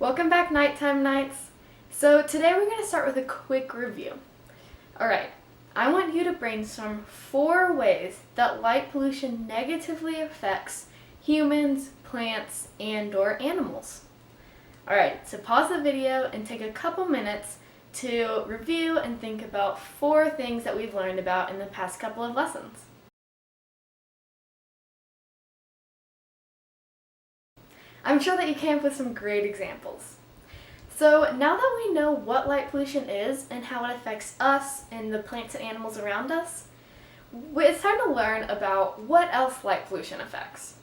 Welcome back, Nighttime Nights. So today we're going to start with a quick review. Alright, I want you to brainstorm 4 ways that light pollution negatively affects humans, plants, and/or animals. Alright, so pause the video and take a couple minutes to review and think about 4 things that we've learned about in the past couple of lessons. I'm sure that you came up with some great examples. So now that we know what light pollution is and how it affects us and the plants and animals around us, it's time to learn about what else light pollution affects.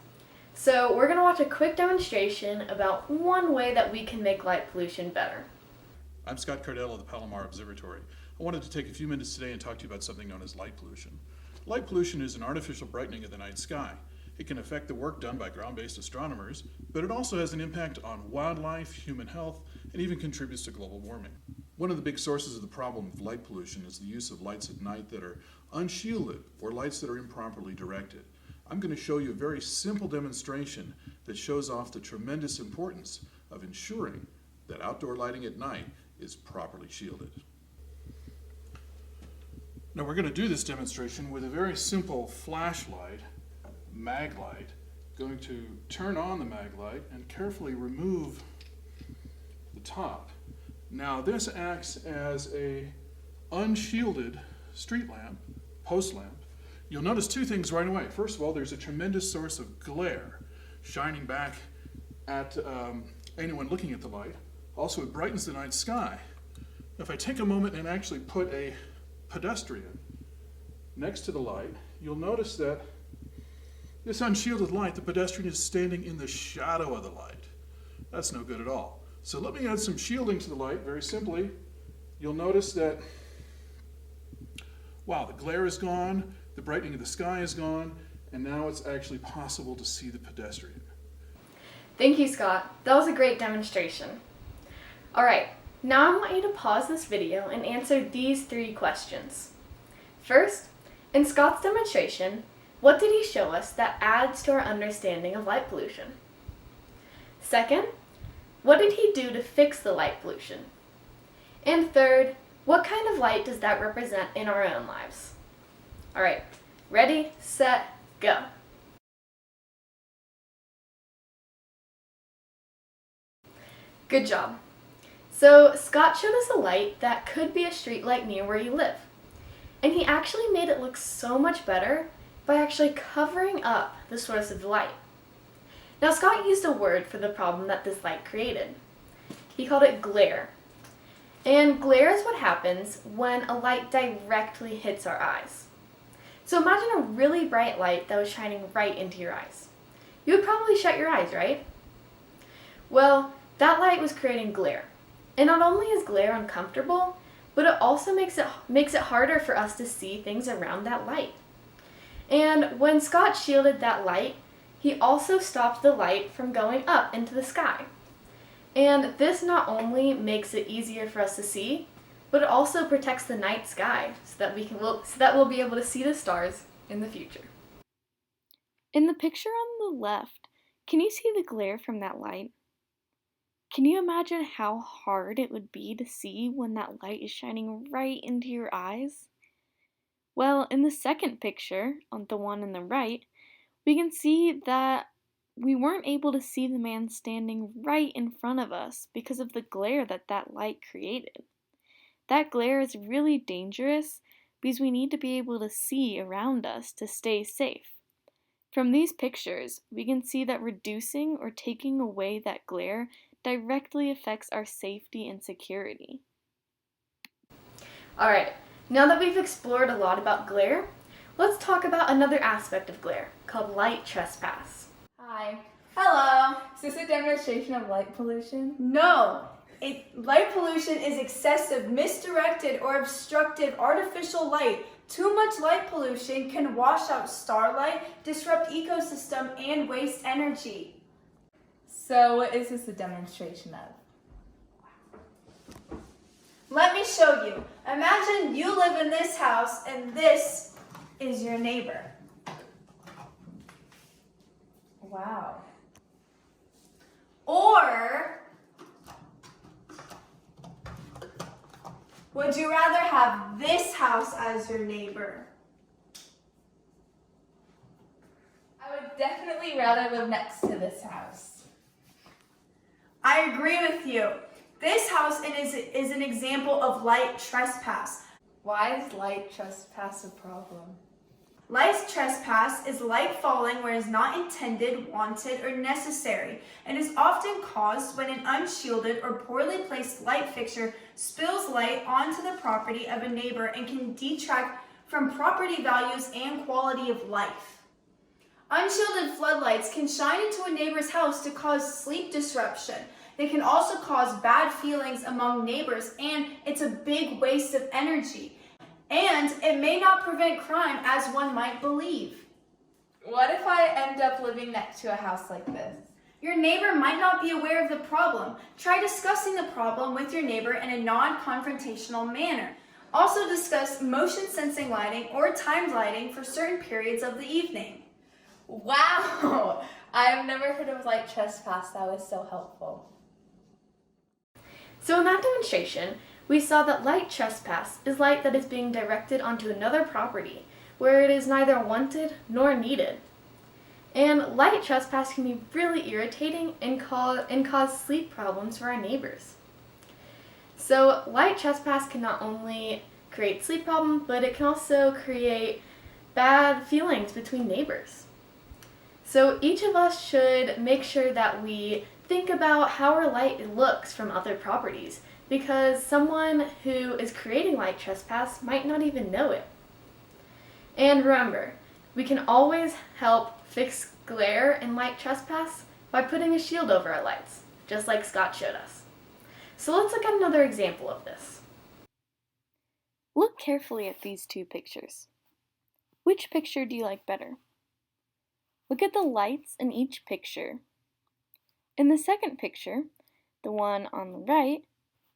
So we're going to watch a quick demonstration about one way that we can make light pollution better. I'm Scott Cardell of the Palomar Observatory. I wanted to take a few minutes today and talk to you about something known as light pollution. Light pollution is an artificial brightening of the night sky. It can affect the work done by ground-based astronomers, but it also has an impact on wildlife, human health, and even contributes to global warming. One of the big sources of the problem with light pollution is the use of lights at night that are unshielded or lights that are improperly directed. I'm going to show you a very simple demonstration that shows off the tremendous importance of ensuring that outdoor lighting at night is properly shielded. Now we're going to do this demonstration with a very simple flashlight, mag light. Going to turn on the mag light and carefully remove the top. Now this acts as a unshielded street lamp, post lamp. You'll notice 2 things right away. First of all, there's a tremendous source of glare shining back at anyone looking at the light. Also, it brightens the night sky. If I take a moment and actually put a pedestrian next to the light, you'll notice that this unshielded light, the pedestrian is standing in the shadow of the light. That's no good at all. So let me add some shielding to the light very simply. You'll notice that, wow, the glare is gone, the brightening of the sky is gone, and now it's actually possible to see the pedestrian. Thank you, Scott. That was a great demonstration. Alright, now I want you to pause this video and answer these 3 questions. First, in Scott's demonstration, what did he show us that adds to our understanding of light pollution? Second, what did he do to fix the light pollution? And third, what kind of light does that represent in our own lives? Alright, ready, set, go. Good job. So Scott showed us a light that could be a street light near where you live. And he actually made it look so much better by actually covering up the source of the light. Now Scott used a word for the problem that this light created. He called it glare. And glare is what happens when a light directly hits our eyes. So imagine a really bright light that was shining right into your eyes. You would probably shut your eyes, right? Well, that light was creating glare. And not only is glare uncomfortable, but it also makes it harder for us to see things around that light. And when Scott shielded that light, he also stopped the light from going up into the sky. And this not only makes it easier for us to see, but it also protects the night sky so that we'll be able to see the stars in the future. In the picture on the left, can you see the glare from that light? Can you imagine how hard it would be to see when that light is shining right into your eyes? Well, in the second picture, on the one on the right, we can see that we weren't able to see the man standing right in front of us because of the glare that light created. That glare is really dangerous because we need to be able to see around us to stay safe. From these pictures, we can see that reducing or taking away that glare directly affects our safety and security. Alright, now that we've explored a lot about glare, let's talk about another aspect of glare, called light trespass. Hi. Hello. Is this a demonstration of light pollution? No. Light pollution is excessive, misdirected, or obstructive artificial light. Too much light pollution can wash out starlight, disrupt ecosystem, and waste energy. So what is this a demonstration of? Let me show you. Imagine you live in this house and this is your neighbor. Wow. Or Would you rather have this house as your neighbor? I would definitely rather live next to this house. I agree with you. This house is an example of light trespass. Why is light trespass a problem? Light trespass is light falling where it is not intended, wanted, or necessary, and is often caused when an unshielded or poorly placed light fixture spills light onto the property of a neighbor and can detract from property values and quality of life. Unshielded floodlights can shine into a neighbor's house to cause sleep disruption. They can also cause bad feelings among neighbors, and it's a big waste of energy. And it may not prevent crime as one might believe. What if I end up living next to a house like this? Your neighbor might not be aware of the problem. Try discussing the problem with your neighbor in a non-confrontational manner. Also discuss motion sensing lighting or timed lighting for certain periods of the evening. Wow! I have never heard of light trespass. That was so helpful. So in that demonstration, we saw that light trespass is light that is being directed onto another property where it is neither wanted nor needed. And light trespass can be really irritating and cause sleep problems for our neighbors. So light trespass can not only create sleep problems, but it can also create bad feelings between neighbors. So each of us should make sure that we think about how our light looks from other properties, because someone who is creating light trespass might not even know it. And remember, we can always help fix glare and light trespass by putting a shield over our lights, just like Scott showed us. So let's look at another example of this. Look carefully at these two pictures. Which picture do you like better? Look at the lights in each picture. In the second picture, the one on the right,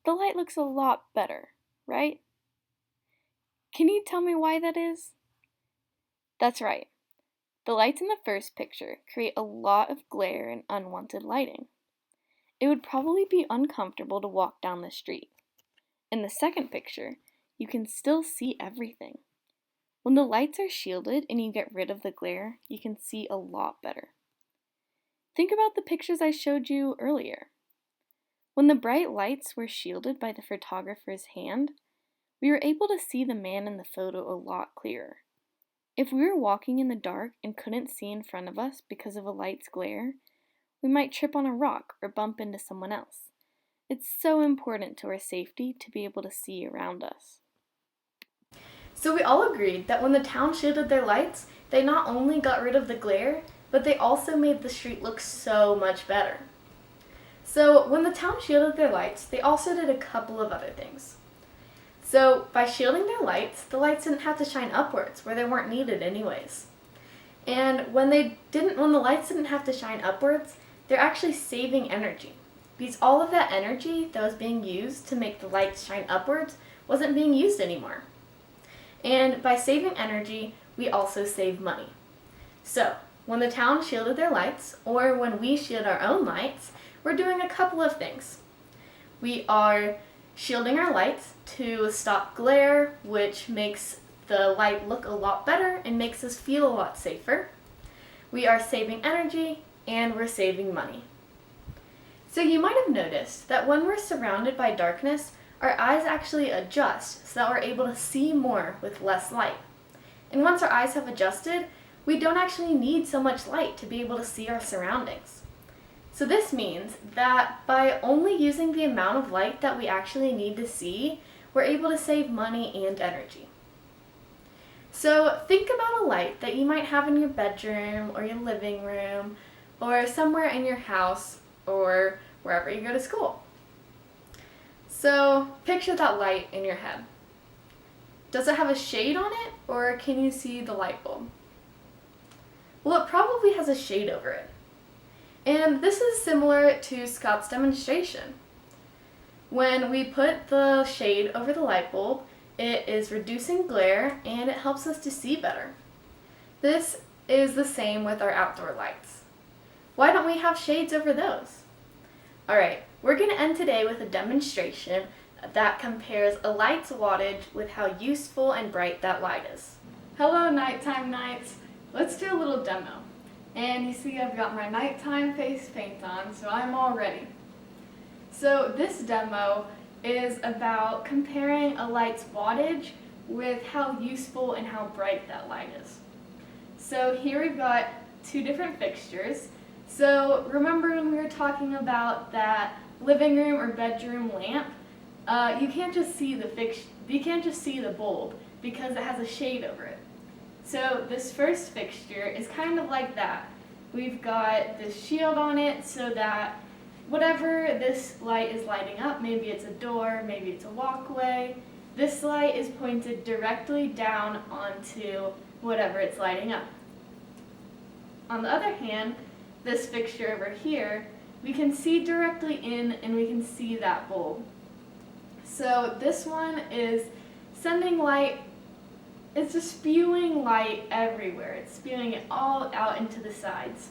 the light looks a lot better, right? Can you tell me why that is? That's right. The lights in the first picture create a lot of glare and unwanted lighting. It would probably be uncomfortable to walk down the street. In the second picture, you can still see everything. When the lights are shielded and you get rid of the glare, you can see a lot better. Think about the pictures I showed you earlier. When the bright lights were shielded by the photographer's hand, we were able to see the man in the photo a lot clearer. If we were walking in the dark and couldn't see in front of us because of a light's glare, we might trip on a rock or bump into someone else. It's so important to our safety to be able to see around us. So we all agreed that when the town shielded their lights, they not only got rid of the glare, but they also made the street look so much better. So when the town shielded their lights, they also did a couple of other things. So by shielding their lights, the lights didn't have to shine upwards where they weren't needed anyways. And when the lights didn't have to shine upwards, they're actually saving energy, because all of that energy that was being used to make the lights shine upwards wasn't being used anymore. And by saving energy, we also save money. So when the town shielded their lights, or when we shield our own lights, we're doing a couple of things. We are shielding our lights to stop glare, which makes the light look a lot better and makes us feel a lot safer. We are saving energy, and we're saving money. So you might have noticed that when we're surrounded by darkness, our eyes actually adjust so that we're able to see more with less light. And once our eyes have adjusted, we don't actually need so much light to be able to see our surroundings. So this means that by only using the amount of light that we actually need to see, we're able to save money and energy. So think about a light that you might have in your bedroom or your living room or somewhere in your house or wherever you go to school. So picture that light in your head. Does it have a shade on it, or can you see the light bulb? Well, it probably has a shade over it. And this is similar to Scott's demonstration. When we put the shade over the light bulb, it is reducing glare and it helps us to see better. This is the same with our outdoor lights. Why don't we have shades over those? Alright, we're going to end today with a demonstration that compares a light's wattage with how useful and bright that light is. Hello nighttime knights! Let's do a little demo. And you see I've got my nighttime face paint on, so I'm all ready. So this demo is about comparing a light's wattage with how useful and how bright that light is. So here we've got two different fixtures. So remember when we were talking about that living room or bedroom lamp? You can't just see the bulb because it has a shade over it. So this first fixture is kind of like that. We've got this shield on it so that whatever this light is lighting up, maybe it's a door, maybe it's a walkway, this light is pointed directly down onto whatever it's lighting up. On the other hand, this fixture over here, we can see directly in and we can see that bulb. So this one is sending light, it's just spewing light everywhere. It's spewing it all out into the sides.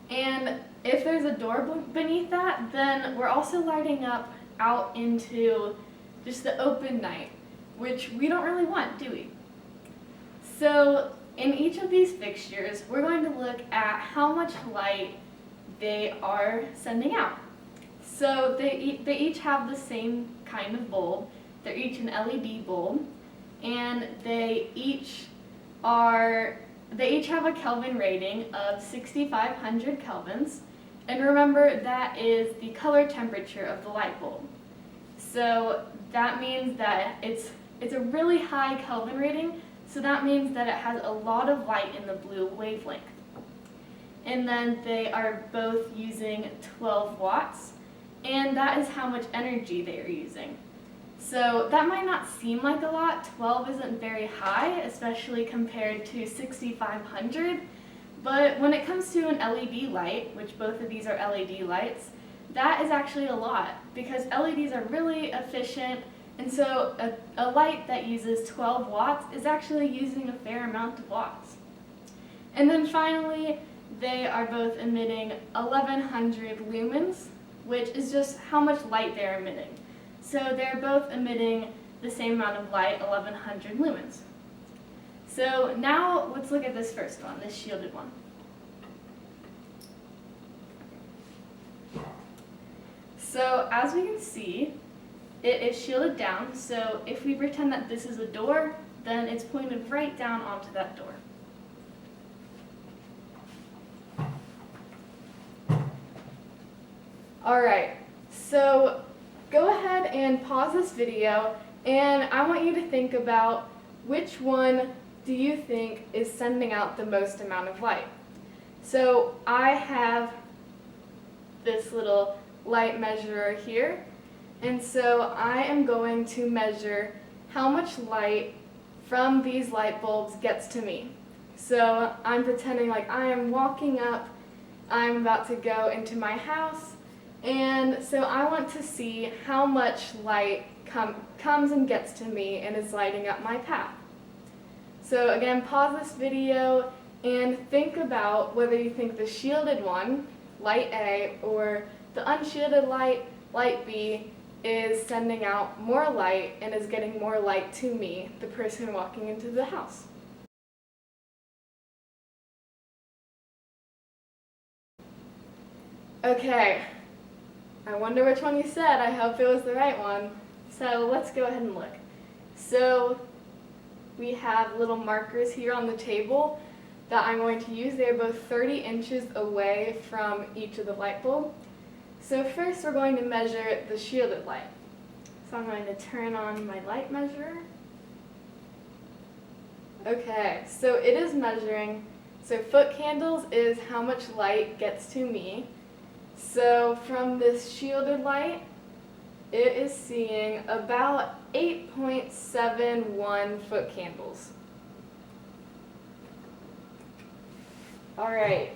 And if there's a door beneath that, then we're also lighting up out into just the open night, which we don't really want, do we? So in each of these fixtures, we're going to look at how much light they are sending out. So they each have the same kind of bulb. They're each an LED bulb, and they each have a Kelvin rating of 6,500 kelvins. And remember, that is the color temperature of the light bulb. So that means that it's a really high Kelvin rating, so that means that it has a lot of light in the blue wavelength. And then they are both using 12 watts, and that is how much energy they are using. So that might not seem like a lot. 12 isn't very high, especially compared to 6,500. But when it comes to an LED light, which both of these are LED lights, that is actually a lot because LEDs are really efficient, and so a light that uses 12 watts is actually using a fair amount of watts. And then finally, they are both emitting 1,100 lumens, which is just how much light they're emitting. So they're both emitting the same amount of light, 1,100 lumens. So now let's look at this first one, this shielded one. So as we can see, it is shielded down. So if we pretend that this is a door, then it's pointed right down onto that door. All right, so go ahead and pause this video, and I want you to think about which one do you think is sending out the most amount of light. So I have this little light measurer here, and so I am going to measure how much light from these light bulbs gets to me. So I'm pretending like I am walking up, I'm about to go into my house, and so I want to see how much light comes and gets to me and is lighting up my path. So again, pause this video and think about whether you think the shielded one, light A, or the unshielded light, light B, is sending out more light and is getting more light to me, the person walking into the house. Okay, I wonder which one you said. I hope it was the right one. So let's go ahead and look. So we have little markers here on the table that I'm going to use. They're both 30 inches away from each of the light bulb. So first we're going to measure the shielded light. So I'm going to turn on my light measurer. Okay, so it is measuring, so foot candles is how much light gets to me. So from this shielded light, it is seeing about 8.71 foot candles. All right,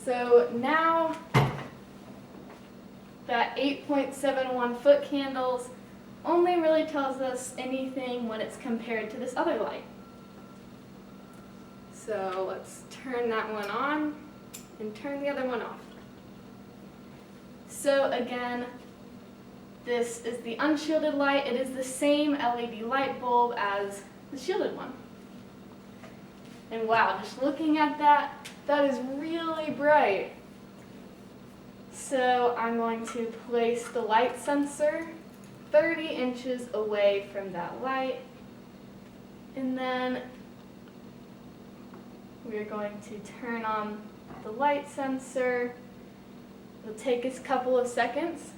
so now that 8.71 foot candles only really tells us anything when it's compared to this other light. So let's turn that one on and turn the other one off. So again, This is the unshielded light. It is the same LED light bulb as the shielded one. And wow, just looking at that, that is really bright. So I'm going to place the light sensor 30 inches away from that light. And then we're going to turn on the light sensor. It'll take us a couple of seconds.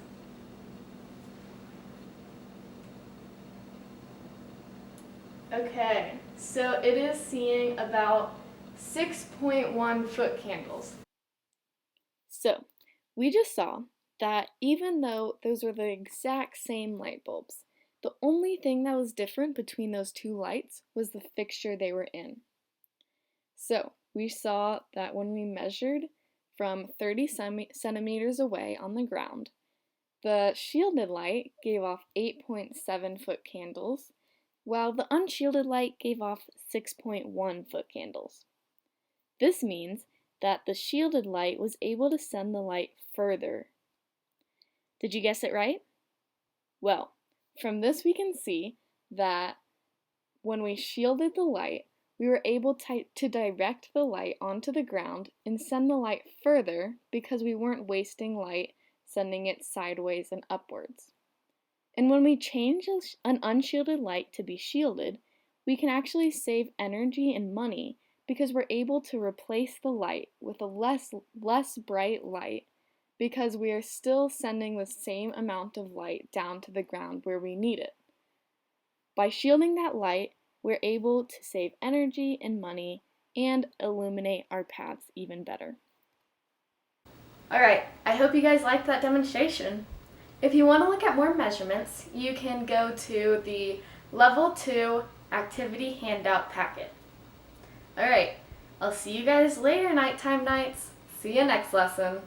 Okay, so it is seeing about 6.1 foot candles. So, we just saw that even though those were the exact same light bulbs, the only thing that was different between those two lights was the fixture they were in. So, we saw that when we measured from 30 centimeters away on the ground, the shielded light gave off 8.7 foot candles, while the unshielded light gave off 6.1 foot candles. This means that the shielded light was able to send the light further. Did you guess it right? Well, from this we can see that when we shielded the light, we were able to direct the light onto the ground and send the light further because we weren't wasting light sending it sideways and upwards. And when we change an unshielded light to be shielded, we can actually save energy and money because we're able to replace the light with a less bright light because we are still sending the same amount of light down to the ground where we need it. By shielding that light, we're able to save energy and money and illuminate our paths even better. Alright, I hope you guys liked that demonstration. If you want to look at more measurements, you can go to the Level 2 Activity Handout Packet. Alright, I'll see you guys later, Nighttime Nights. See you next lesson.